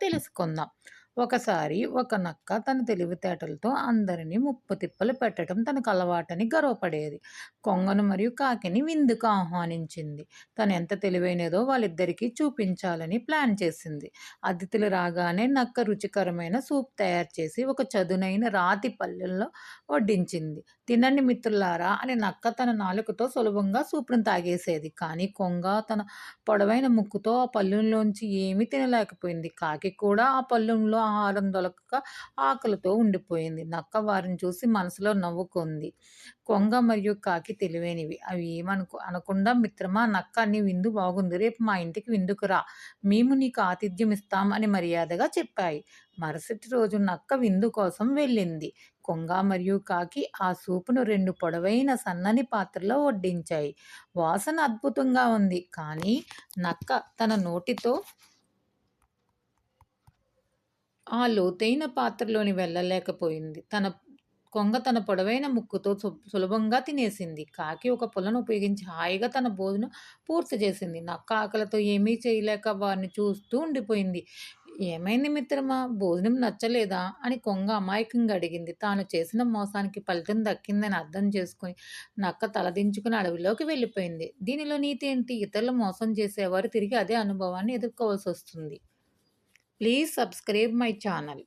తెలుసుకుందాం. ఒకసారి ఒక నక్క తన తెలివితేటలతో అందరిని ముప్పుతిప్పలు పెట్టడం తనకు అలవాటని గర్వపడేది. కొంగను మరియు కాకిని విందుకు ఆహ్వానించింది. తను ఎంత తెలివైనదో వాళ్ళిద్దరికీ చూపించాలని ప్లాన్ చేసింది. అతిథులు రాగానే నక్క రుచికరమైన సూప్ తయారు చేసి ఒక చదునైన రాతి పళ్ళెంలో వడ్డించింది. తినండి మిత్రులారా అని నక్క తన నాలుకతో సులభంగా సూపును తాగేసేది. కానీ కొంగ తన పొడవైన ముక్కుతో ఆ పళ్ళెంలోంచి ఏమీ తినలేకపోయింది. కాకి కూడా ఆ పళ్ళెంలో ఆహారం దొరకక ఆకలితో ఉండిపోయింది. నక్క వారిని చూసి మనసులో నవ్వుకుంది. కొంగ మరియు కాకి తెలివైనవి. అవి అనకుండా మిత్రమా నక్క నీ విందు బాగుంది. రేపు మా ఇంటికి విందుకు రా. మేము నీకు ఆతిథ్యం ఇస్తాం అని మర్యాదగా చెప్పాయి. మరుసటి రోజు నక్క విందు కోసం వెళ్ళింది. కొంగ మరియు కాకి ఆ సూపును 2 పొడవైన సన్నని పాత్రలో వడ్డించాయి. వాసన అద్భుతంగా ఉంది. కానీ నక్క తన నోటితో ఆ లోతైన పాత్రలోని వెళ్ళలేకపోయింది. కొంగ తన పొడవైన ముక్కుతో సులభంగా తినేసింది. కాకి ఒక పుల్లను ఉపయోగించి హాయిగా తన భోజనం పూర్తి చేసింది. నక్క ఆకలితో ఏమీ చేయలేక వారిని చూస్తూ ఉండిపోయింది. ఏమైంది మిత్రమా, భోజనం నచ్చలేదా అని కొంగ అమాయకంగా అడిగింది. తాను చేసిన మోసానికి ఫలితం దక్కిందని అర్థం చేసుకుని నక్క తలదించుకుని అడవిలోకి వెళ్ళిపోయింది. దీనిలో నీతి ఏంటి? ఇతరులు మోసం చేసేవారు తిరిగి అదే అనుభవాన్ని ఎదుర్కోవాల్సి వస్తుంది. Please subscribe my channel.